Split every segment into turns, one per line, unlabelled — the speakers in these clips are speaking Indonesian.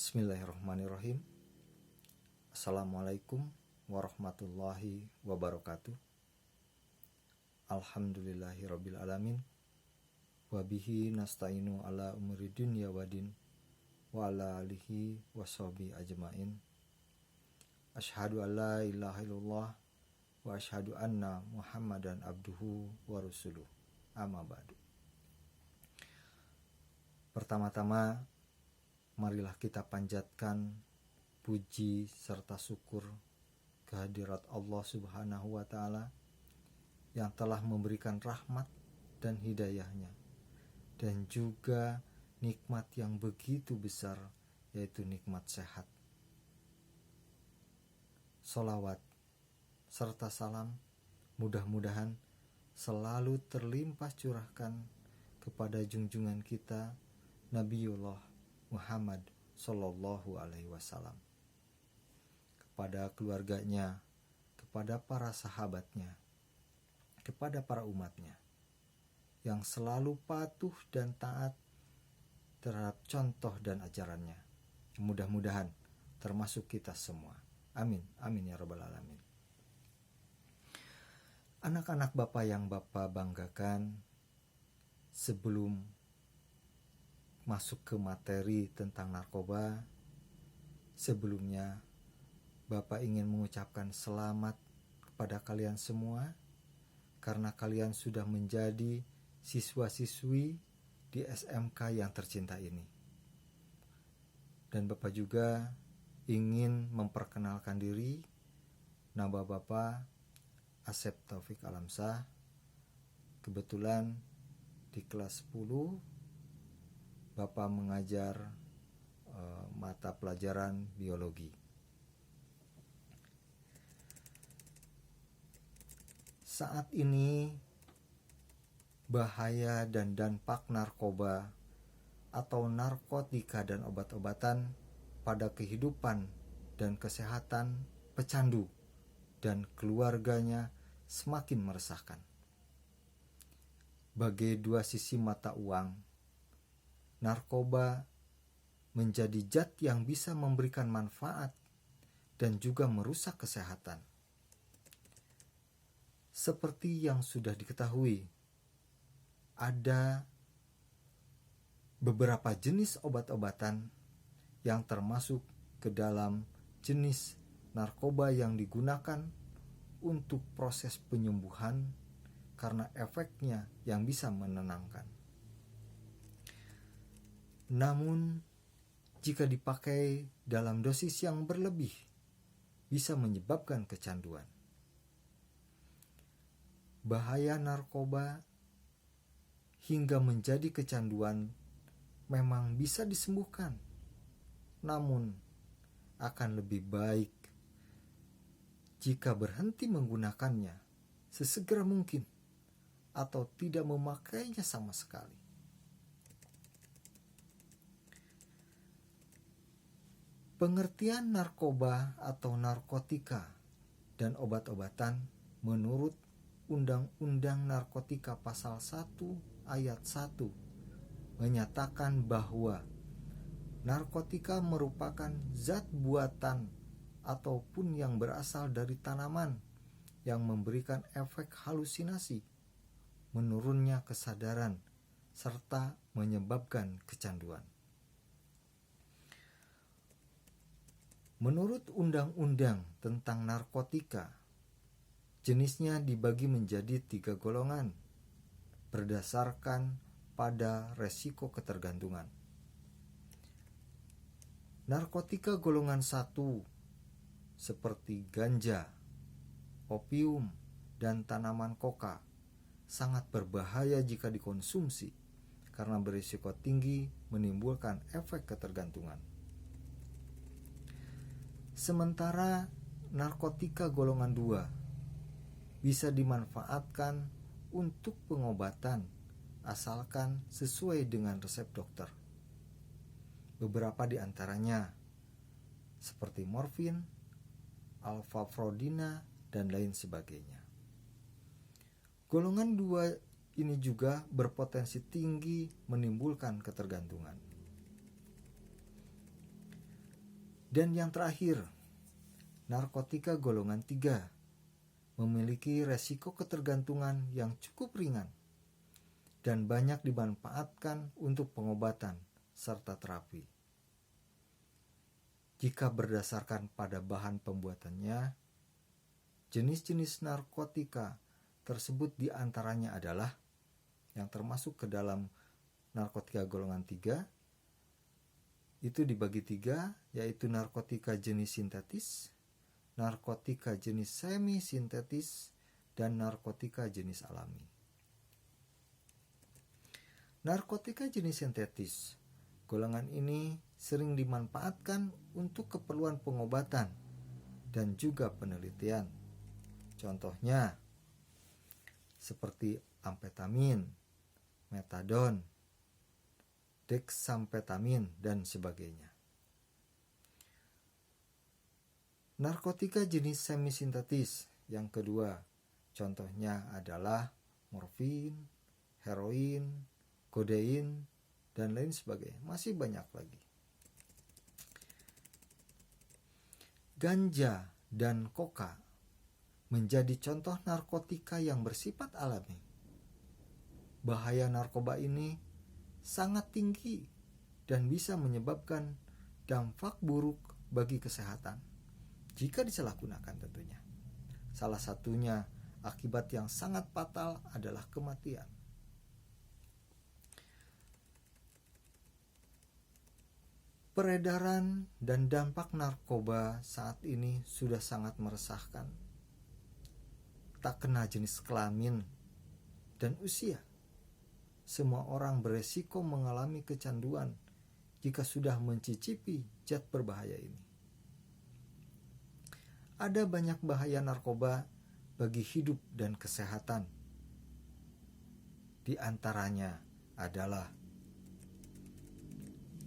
Bismillahirrahmanirrahim. Assalamualaikum warahmatullahi wabarakatuh. Alhamdulillahirabbil alamin. Wabihi nasta'inu ala umuri dunya wadin wa ala alihi washabihi ajmain. Asyhadu an la ilaha illallah wa asyhadu anna Muhammadan abduhu wa rasuluh. Amma ba'du. Pertama-tama, marilah kita panjatkan puji serta syukur kehadirat Allah Subhanahu wa Ta'ala yang telah memberikan rahmat dan hidayahnya, dan juga nikmat yang begitu besar, yaitu nikmat sehat. Sholawat serta salam mudah-mudahan selalu terlimpah curahkan kepada junjungan kita Nabiullah Muhammad Sallallahu Alaihi Wasallam, kepada keluarganya, kepada para sahabatnya, kepada para umatnya yang selalu patuh dan taat terhadap contoh dan ajarannya. Mudah-mudahan termasuk kita semua. Amin, amin ya rabbal alamin. Anak-anak Bapak yang Bapak banggakan, sebelum masuk ke materi tentang narkoba, sebelumnya Bapak ingin mengucapkan selamat kepada kalian semua karena kalian sudah menjadi siswa-siswi di SMK yang tercinta ini. Dan Bapak juga ingin memperkenalkan diri. Nama Bapak Asep Taufik Alamsah. Kebetulan di kelas 10 Bapak mengajar mata pelajaran biologi. Saat ini bahaya dan dampak narkoba atau narkotika dan obat-obatan pada kehidupan dan kesehatan pecandu dan keluarganya semakin meresahkan. Bagai dua sisi mata uang, narkoba menjadi zat yang bisa memberikan manfaat dan juga merusak kesehatan. Seperti yang sudah diketahui, ada beberapa jenis obat-obatan yang termasuk ke dalam jenis narkoba yang digunakan untuk proses penyembuhan karena efeknya yang bisa menenangkan. Namun, jika dipakai dalam dosis yang berlebih, bisa menyebabkan kecanduan. Bahaya narkoba hingga menjadi kecanduan memang bisa disembuhkan, namun akan lebih baik jika berhenti menggunakannya sesegera mungkin atau tidak memakainya sama sekali. Pengertian narkoba atau narkotika dan obat-obatan menurut Undang-Undang Narkotika Pasal 1 Ayat 1 menyatakan bahwa narkotika merupakan zat buatan ataupun yang berasal dari tanaman yang memberikan efek halusinasi, menurunnya kesadaran, serta menyebabkan kecanduan. Menurut Undang-Undang tentang Narkotika, jenisnya dibagi menjadi 3 golongan berdasarkan pada resiko ketergantungan. Narkotika golongan 1 seperti ganja, opium, dan tanaman koka sangat berbahaya jika dikonsumsi karena berisiko tinggi menimbulkan efek ketergantungan. Sementara narkotika golongan 2 bisa dimanfaatkan untuk pengobatan asalkan sesuai dengan resep dokter. Beberapa di antaranya seperti morfin, alfaprodina, dan lain sebagainya. Golongan 2 ini juga berpotensi tinggi menimbulkan ketergantungan. Dan yang terakhir, narkotika golongan 3 memiliki resiko ketergantungan yang cukup ringan dan banyak dimanfaatkan untuk pengobatan serta terapi. Jika berdasarkan pada bahan pembuatannya, jenis-jenis narkotika tersebut diantaranya adalah yang termasuk ke dalam narkotika golongan 3 itu dibagi 3, yaitu narkotika jenis sintetis, narkotika jenis semi-sintetis, dan narkotika jenis alami. Narkotika jenis sintetis, golongan ini sering dimanfaatkan untuk keperluan pengobatan dan juga penelitian. Contohnya seperti amfetamin, metadon, dexamfetamin, dan sebagainya. Narkotika jenis semi-sintetis yang kedua, contohnya adalah morfin, heroin, kodein, dan lain sebagainya. Masih banyak lagi. Ganja dan koka menjadi contoh narkotika yang bersifat alami. Bahaya narkoba ini sangat tinggi dan bisa menyebabkan dampak buruk bagi kesehatan jika disalahgunakan tentunya. Salah satunya akibat yang sangat fatal adalah kematian. Peredaran dan dampak narkoba saat ini sudah sangat meresahkan. Tak kena jenis kelamin dan usia. Semua orang beresiko mengalami kecanduan jika sudah mencicipi zat berbahaya ini. Ada banyak bahaya narkoba bagi hidup dan kesehatan. Di antaranya adalah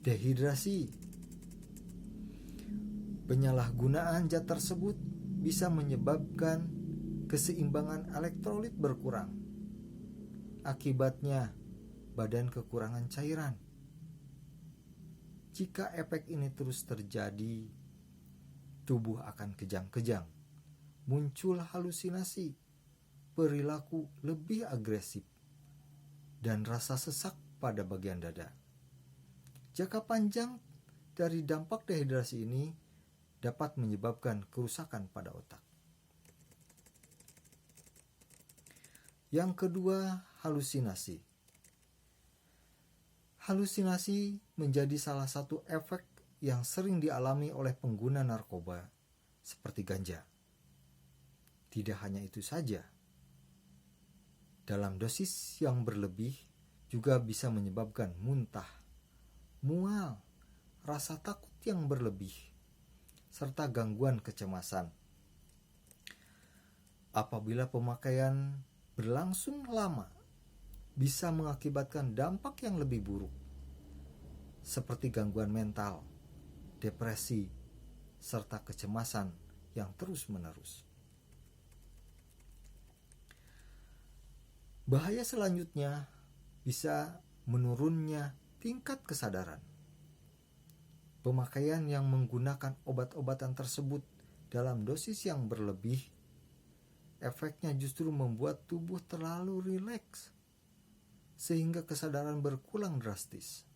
dehidrasi. Penyalahgunaan zat tersebut bisa menyebabkan keseimbangan elektrolit berkurang. Akibatnya, badan kekurangan cairan. Jika efek ini terus terjadi, tubuh akan kejang-kejang, muncul halusinasi, perilaku lebih agresif, dan rasa sesak pada bagian dada. Jangka panjang dari dampak dehidrasi ini dapat menyebabkan kerusakan pada otak. Yang kedua, halusinasi. Halusinasi menjadi salah satu efek yang sering dialami oleh pengguna narkoba seperti ganja. Tidak hanya itu saja, dalam dosis yang berlebih juga bisa menyebabkan muntah, mual, rasa takut yang berlebih, serta gangguan kecemasan. Apabila pemakaian berlangsung lama, bisa mengakibatkan dampak yang lebih buruk, seperti gangguan mental, depresi, serta kecemasan yang terus-menerus. Bahaya selanjutnya bisa menurunnya tingkat kesadaran. Pemakaian yang menggunakan obat-obatan tersebut dalam dosis yang berlebih, efeknya justru membuat tubuh terlalu rileks, sehingga kesadaran berkurang drastis.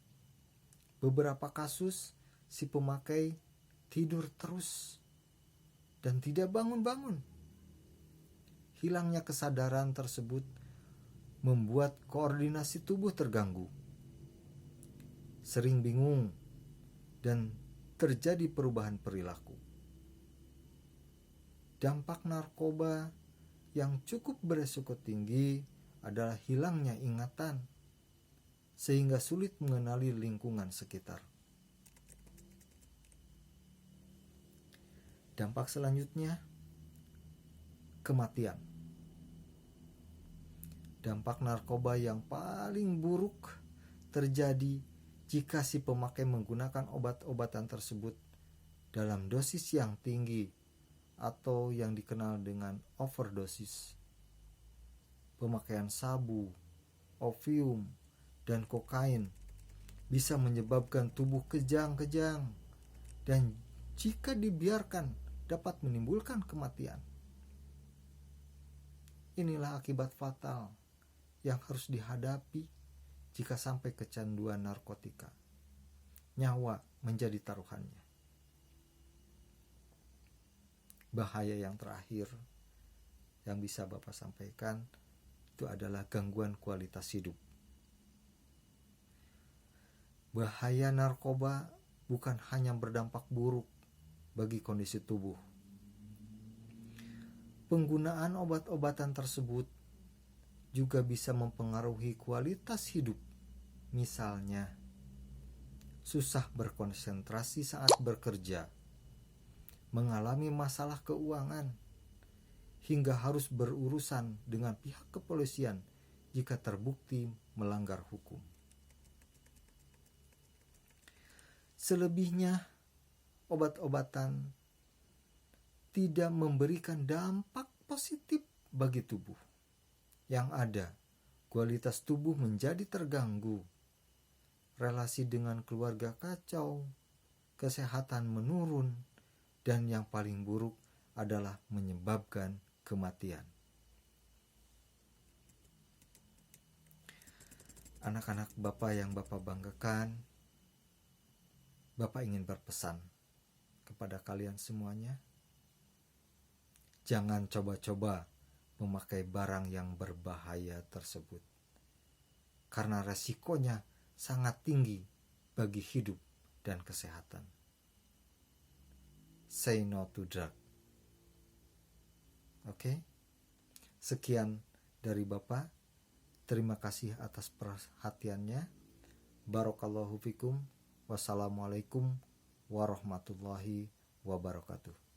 Beberapa kasus, si pemakai tidur terus dan tidak bangun-bangun. Hilangnya kesadaran tersebut membuat koordinasi tubuh terganggu, sering bingung, dan terjadi perubahan perilaku. Dampak narkoba yang cukup beresiko tinggi adalah hilangnya ingatan, sehingga sulit mengenali lingkungan sekitar. Dampak selanjutnya, kematian. Dampak narkoba yang paling buruk terjadi jika si pemakai menggunakan obat-obatan tersebut dalam dosis yang tinggi atau yang dikenal dengan overdosis. Pemakaian sabu, opium, dan kokain bisa menyebabkan tubuh kejang-kejang dan jika dibiarkan dapat menimbulkan kematian. Inilah akibat fatal yang harus dihadapi jika sampai kecanduan narkotika. Nyawa menjadi taruhannya. Bahaya yang terakhir yang bisa Bapak sampaikan itu adalah gangguan kualitas hidup. Bahaya narkoba bukan hanya berdampak buruk bagi kondisi tubuh. Penggunaan obat-obatan tersebut juga bisa mempengaruhi kualitas hidup. Misalnya, susah berkonsentrasi saat bekerja, mengalami masalah keuangan, hingga harus berurusan dengan pihak kepolisian jika terbukti melanggar hukum. Selebihnya, obat-obatan tidak memberikan dampak positif bagi tubuh. Yang ada, kualitas tubuh menjadi terganggu, relasi dengan keluarga kacau, kesehatan menurun, dan yang paling buruk adalah menyebabkan kematian. Anak-anak Bapak yang Bapak banggakan, Bapak ingin berpesan kepada kalian semuanya, jangan coba-coba memakai barang yang berbahaya tersebut, karena resikonya sangat tinggi bagi hidup dan kesehatan. Say no to drug. Oke? Sekian dari Bapak. Terima kasih atas perhatiannya. Barakallahu fikum. Wassalamualaikum warahmatullahi wabarakatuh.